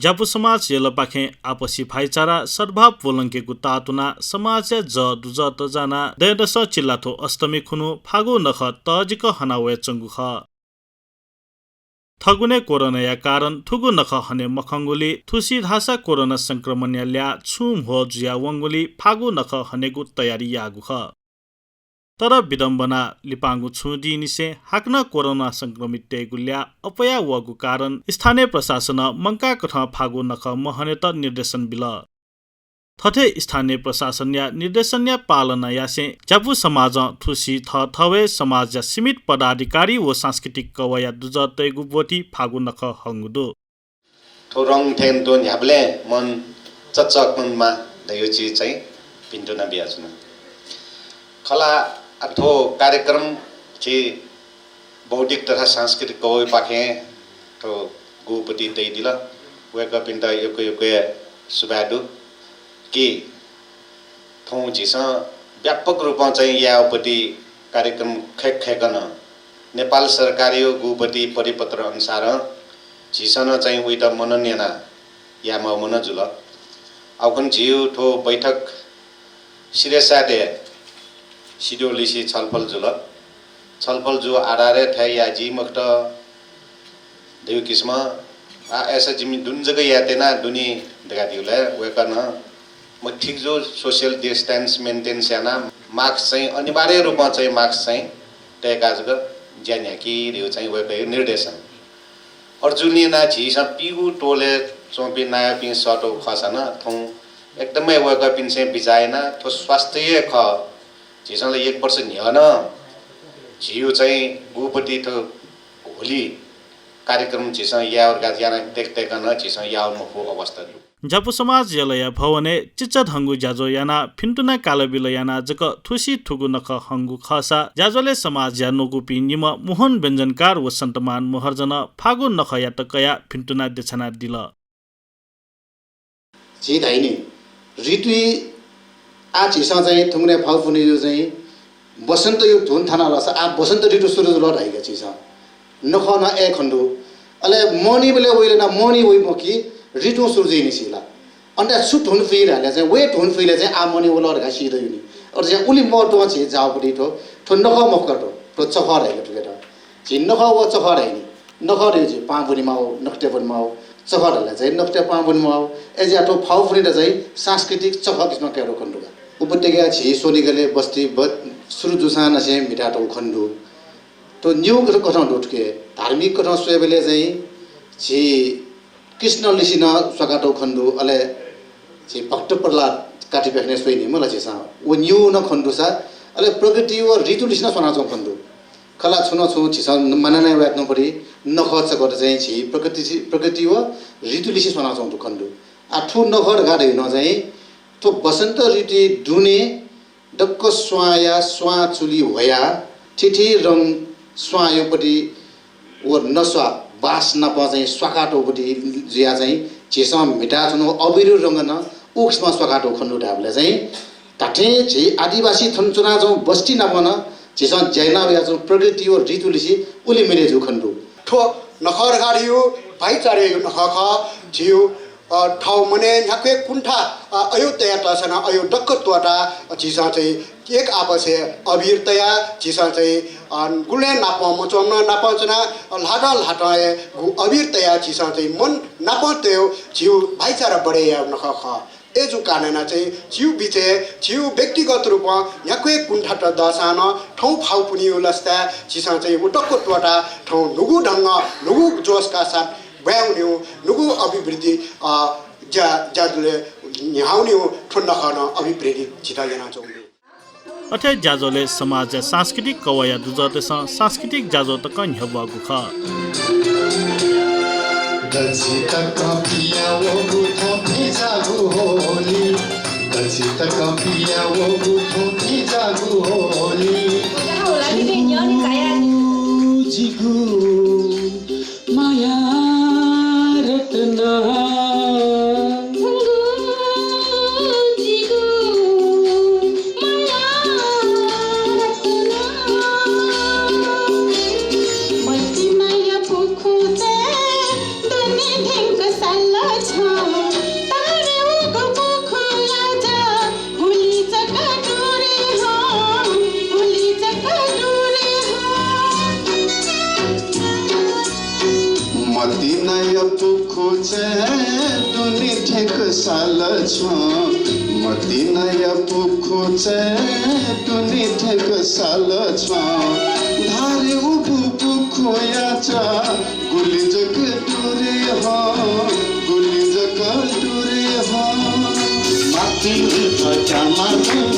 जापु समाज येलपाखे आपसी भाइचारा सद्भाव बोलंकेको तातुना समाज ज दुज तजना देदस चिल्लाथो अष्टमी खुनु फागु नख तजिक हनावे चंगु ख थगुने कोरोना या कारण थुगु नख हने मखंगुली थुसी धासा कोरोना संक्रमण या ल्या छुम हो जुया वंगुली फागु नख हनेगु तयारी यागु ख तर विडम्बना लिपाङ्गु छुदी निसे हाक्न कोरोना संक्रमित तेगुल्या अपया वगु कारण स्थानीय प्रशासन मंका कथ फागु नख महने त निर्देशन बिल थथे स्थानीय प्रशासन या निर्देशन या पालना यासे जापु समाज थुसी थवे समाज या सीमित पदाधिकारी व सांस्कृतिक कवया दुज तेगु बोटी फागु नख हंगुदो थोरङ थेन दोन ह्याब्ले मन चचकनमा दयो चीज चाहिँ पिन्टो न बियाजुन खला अथो कार्यक्रम छि बौद्धिक तथा सांस्कृतिक कवय पाखे तो गुपति तै दिला वेक पिन्ट योके सुबादु कि थौ छिस व्यापक रूपमा चाहिँ यापति कार्यक्रम खेकन नेपाल सरकारियो गुपति परिपत्र अनुसार झिसन चाहिँ उइट मनन्यना या मन जुल आउकन झिउ ठो बैठक सिरेसादे सिडोलिसी छलफल जो आधारे थे या जी मक्त देव किस्म ऐसा जिमी दुन जगह याते ना दुनी देखा दिउला वेकन म ठीक जो सोशल डिस्टेंस मेंटेन सेना मास्क चाहिँ अनिवार्य रूपमा चाहिँ मास्क चाहिँ टेका जग ज्यान्या कि रिउ चाहिँ वेक निर्देशन अर्जुनी ना झिस पिगु टोले चोपी नयाँ पिन सटो खसन थौ एकदमै वेक पिन चाहिँ बिजाएना थो स्वास्थ्य ख झिसनलाई 1 वर्ष न्यन झिउ चाहिँ गुपति थो होली कार्यक्रम झिसन यावरका ज्याना देखतेकन झिसन यावमको अवस्था जापु समाज यलया भवने चिच्चा धंगु जाजो याना फिन्टुना कालबिल याना जक थुसी थुगु नख हंगु खसा जाजोले समाज या नोगुपि निम मोहन व्यञ्जनकार व सन्तमान मोहर्जन फागु नख या तकया फिन्टुना देछना दिल जी धाइनी ऋतु आ झिसा चाहिँ थुङ्ने फलफुनी जो चाहिँ बसन्त यो धुन थाना रस आ बसन्त ऋतु सुरु ल रहेको झिसा नखन ए खण्डु अले मनी बेले ओइले ना मनी ओइ मकी ऋतु सुरु निसिला अन्त सुट हुन फिरले चाहिँ वेट हुन फिरले चाहिँ आ मनी ओलर घासी दिउनी अर चाहिँ उली मोटो छ जाउपडी ठो नख मकटो तो चखर हेले टुकेटा झिन नख व चखर हैनी नख रे चाहिँ पाबुनी माउ नखटे पनि माउ चखरले चाहिँ नखटे पाबुनी माउ एजा ठो फाउफुनी त चाहिँ सांस्कृतिक चख किस्म केरो खण्डु उपत्यका छि सोनिगले बस्ती सुरु जुसान से मिटाटो खण्डु तो न्यू कथन डुटके धार्मिक कथन सोबेले चाहिँ छि कृष्ण लिसिन सकाटो खण्डु अले छि भक्त प्रहलाद काटी बेख्ने सोइनी मलाई चाहिँ सा ओ न्यू न खण्डु सा अले प्रकृति व ऋतु लिसिन सनाचो खण्डु खला छुन छु छि मननाय वाक्नु परि नखर्च गर्दा चाहिँ छि प्रकृति व ऋतु लिसिन सनाचो खण्डु आठु नखर गाडे न चाहिँ तो बसन्त ऋतु दुने डक्क स्वाया स्वा चुली होया ठिठी रङ स्वायोपट्टि व नस्वा बास नप चाहिँ स्वाकाटोपट्टि जिया चाहिँ झिसम मिटा छनु अबिरु रङ न उक्समा स्वाकाटो खण्डु ढाबले चाहिँ टाटे झि आदिवासी थनचुना जो बस्ती नपन झिसम जैना या जो प्रकृति व ऋतु लिसी उली मिले जो खण्डु ठो नखर गाडियो भाइचारे नखख झिउ ठाउँ मने ह्याके कुण्ठा अयोध्या तसना अयो डक्क त्वटा झिसा चाहिँ एक आपसे अभिरतया झिसा चाहिँ गुले नाप मचोम नापचना लाटा लाटा अभिरतया झिसा चाहिँ मन नापत्यो झिउ भाइचारा बढे नखख एजु कारणना चाहिँ झिउ बिचे झिउ व्यक्तिगत रूपमा ह्याके कुण्ठा त दसान ठाउँ फाउ पुनि उलस्ता झिसा चाहिँ उटक्क त्वटा ठाउँ नुगु ढङ्ग नुगु जोसका साथ ब्याउन्यो नुगु अभिवृद्धि जाजुले न्याउन्यो ठुन्न खन अभिवृद्धि जितायना चौले अथे जाजोले समाज सांस्कृतिक कवया दुजते सांस्कृतिक जाजो त कन हबगु ख दलसी तक पिया वो गुथो थी जागु होली दलसी तक पिया वो गुथो थी जागु होली जिगु माया Ratna Mati maya puku te, dani dheng kesal चाहिँ दुनी ठेक साल छ मती नयाँ पुखो चाहिँ दुनी ठेक साल छ धारे उभु पुखो याचा गुली जग टुरे हो गुली जग टुरे हो माथि उठा माथि